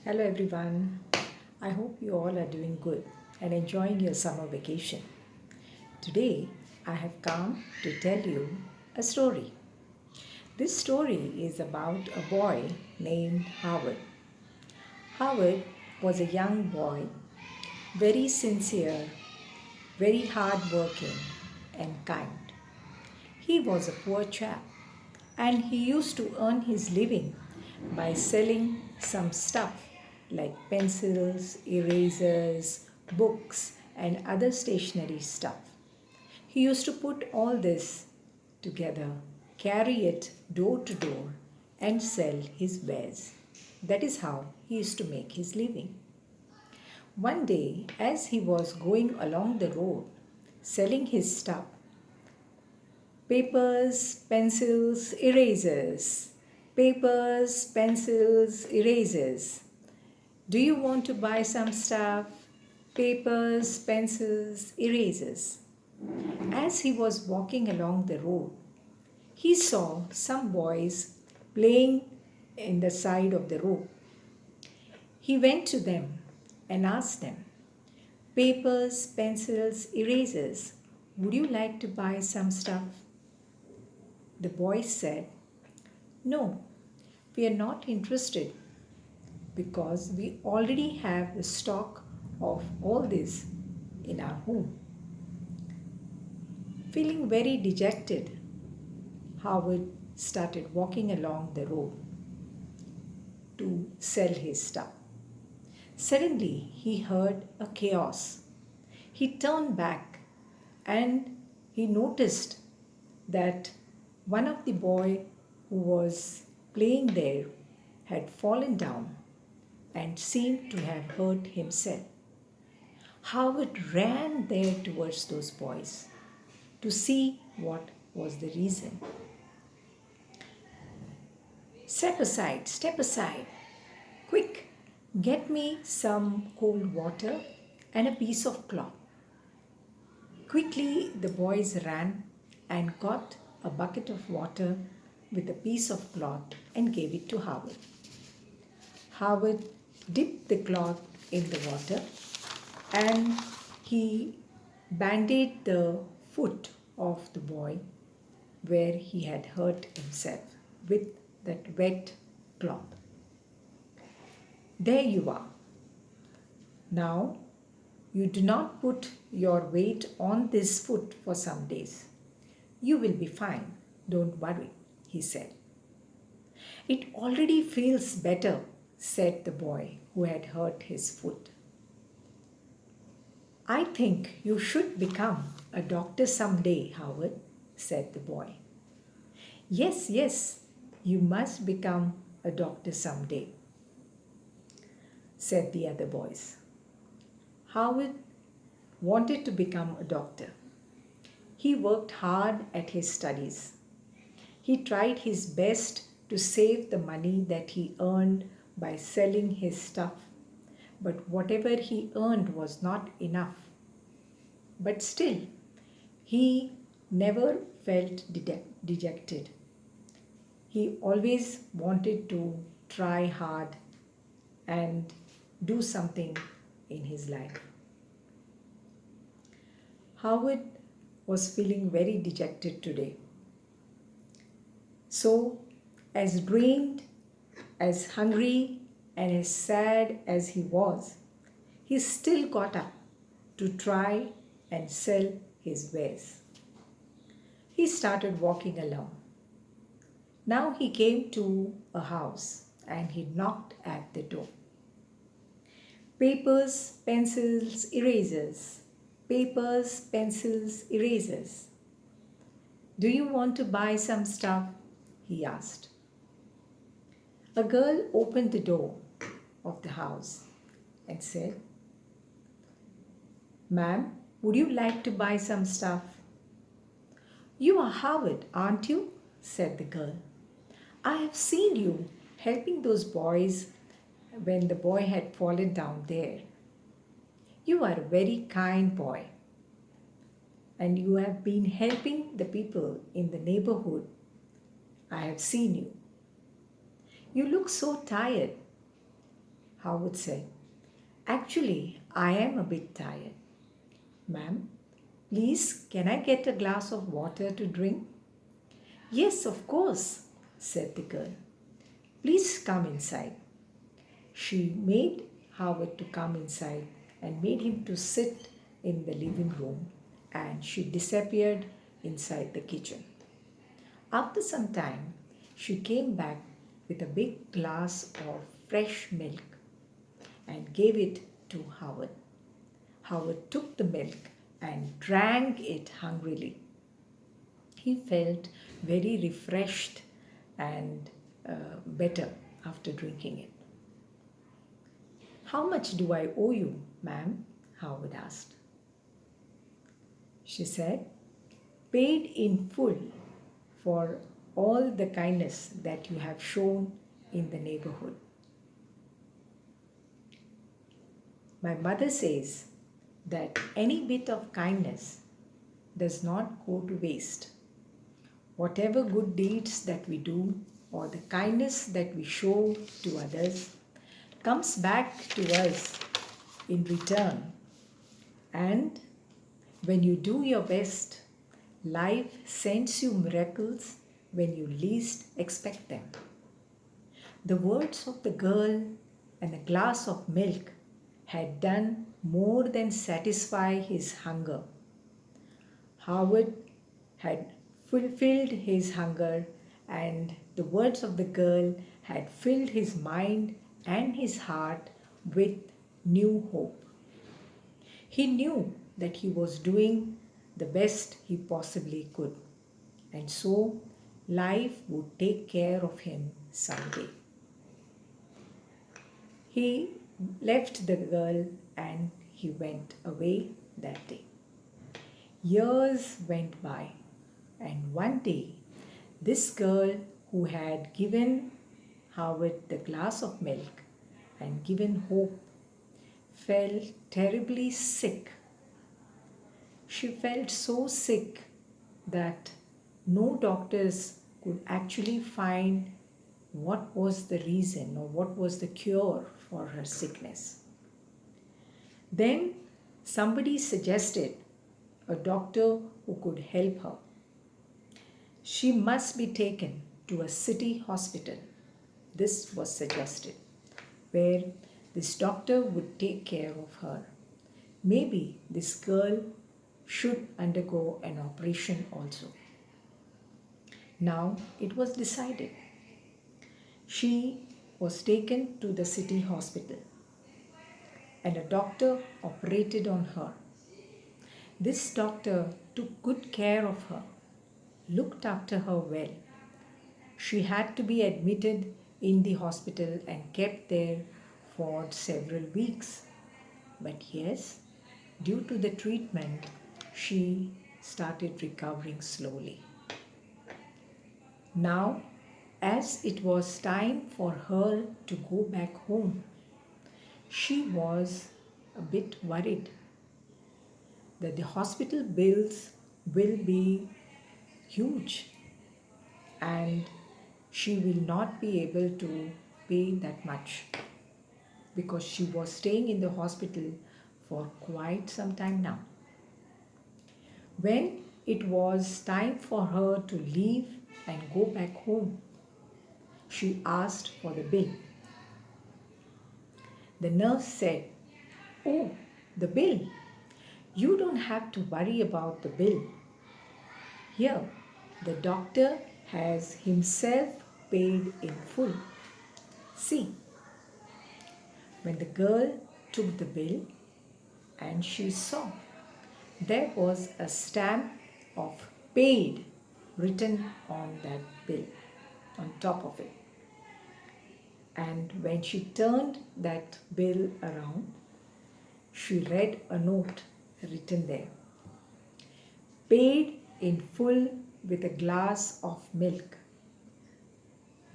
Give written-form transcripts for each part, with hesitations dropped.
Hello everyone. I hope you all are doing good and enjoying your summer vacation. Today I have come to tell you a story. This story is about a boy named Howard. Howard was a young boy, very sincere, very hardworking, and kind. He was a poor chap and he used to earn his living by selling some stuff like pencils, erasers, books, and other stationery stuff. He used to put all this together, carry it door to door, and sell his wares. That is how he used to make his living. One day, as he was going along the road selling his stuff, papers, pencils, erasers. Papers, pencils, erasers. Do you want to buy some stuff? Papers, pencils, erasers. As he was walking along the road, he saw some boys playing in the side of the road. He went to them and asked them, Papers, pencils, erasers, would you like to buy some stuff? The boys said, No, we are not interested because we already have the stock of all this in our home. Feeling very dejected, Howard started walking along the road to sell his stuff. Suddenly, he heard a chaos. He turned back and he noticed that one of the boy who was playing there had fallen down and seemed to have hurt himself. Howard ran there towards those boys to see what was the reason. Step aside, quick, get me some cold water and a piece of cloth. Quickly, the boys ran and got a bucket of water with a piece of cloth and gave it to Howard. Howard dipped the cloth in the water and he bandaged the foot of the boy where he had hurt himself with that wet cloth. There you are. Now you do not put your weight on this foot for some days. You will be fine. Don't worry, he said. It already feels better, said the boy who had hurt his foot. I think you should become a doctor someday, Howard, said the boy. Yes, you must become a doctor someday, said the other boys. Howard wanted to become a doctor. He worked hard at his studies. He tried his best to save the money that he earned by selling his stuff, but whatever he earned was not enough. But still, he never felt dejected. He always wanted to try hard and do something in his life. Howard was feeling very dejected today. So, as drained, as hungry, and as sad as he was, he still got up to try and sell his wares. He started walking along. Now he came to a house and he knocked at the door. Papers, pencils, erasers. Papers, pencils, erasers. Do you want to buy some stuff? He asked. A girl opened the door of the house and said, Ma'am, would you like to buy some stuff? You are Howard, aren't you? Said the girl. I have seen you helping those boys when the boy had fallen down there. You are a very kind boy and you have been helping the people in the neighborhood. I have seen you. You look so tired. Howard said, "Actually, I am a bit tired. Ma'am, please, can I get a glass of water to drink?" "Yes, of course," said the girl. "Please come inside." She made Howard to come inside and made him to sit in the living room, and she disappeared inside the kitchen. After some time, she came back with a big glass of fresh milk and gave it to Howard. Howard took the milk and drank it hungrily. He felt very refreshed and better after drinking it. "How much do I owe you, ma'am?" Howard asked. She said, "Paid in full for all the kindness that you have shown in the neighborhood." My mother says that any bit of kindness does not go to waste. Whatever good deeds that we do or the kindness that we show to others comes back to us in return. And when you do your best, life sends you miracles when you least expect them. The words of the girl and a glass of milk had done more than satisfy his hunger. Howard had fulfilled his hunger, and the words of the girl had filled his mind and his heart with new hope. He knew that he was doing the best he possibly could, and so life would take care of him someday. He left the girl and he went away that day. Years went by, and one day, this girl who had given Howard the glass of milk and given hope fell terribly sick. She felt so sick that no doctors could actually find what was the reason or what was the cure for her sickness. Then somebody suggested a doctor who could help her. She must be taken to a city hospital. This was suggested, where this doctor would take care of her. Maybe this girl should undergo an operation also. Now it was decided. She was taken to the city hospital, and a doctor operated on her. This doctor took good care of her, looked after her well. She had to be admitted in the hospital and kept there for several weeks. But yes, due to the treatment, she started recovering slowly. Now, as it was time for her to go back home, she was a bit worried that the hospital bills will be huge and she will not be able to pay that much, because she was staying in the hospital for quite some time now. When it was time for her to leave and go back home, she asked for the bill. The nurse said, "Oh, the bill. You don't have to worry about the bill. Here, the doctor has himself paid in full. See." When the girl took the bill and she saw there was a stamp of paid written on that bill, on top of it. And when she turned that bill around, she read a note written there. "Paid in full with a glass of milk."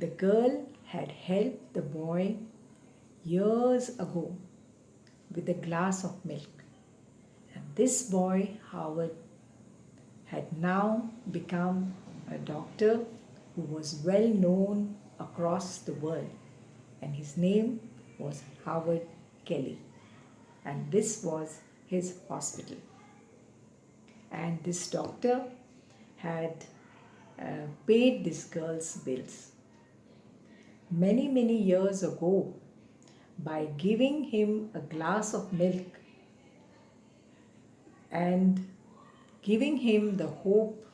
The girl had helped the boy years ago with a glass of milk. And this boy, Howard, had now become a doctor who was well known across the world. And his name was Howard Kelly, and this was his hospital. And this doctor had paid this girl's bills many years ago by giving him a glass of milk and giving him the hope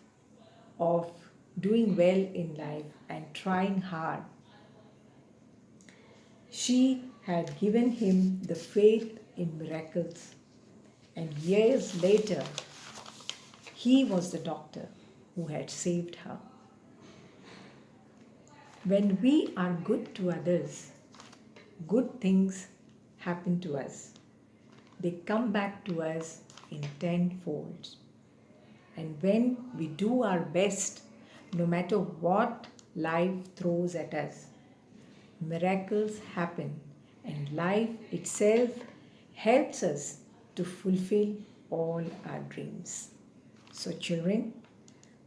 of doing well in life and trying hard. She had given him the faith in miracles, and years later, he was the doctor who had saved her. When we are good to others, good things happen to us. They come back to us in tenfold. And when we do our best, no matter what life throws at us, miracles happen, and life itself helps us to fulfill all our dreams. So, children,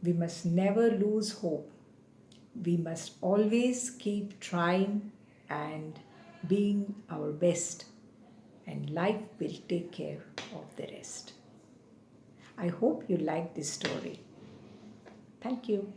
we must never lose hope. We must always keep trying and being our best, and life will take care of the rest. I hope you like this story. Thank you.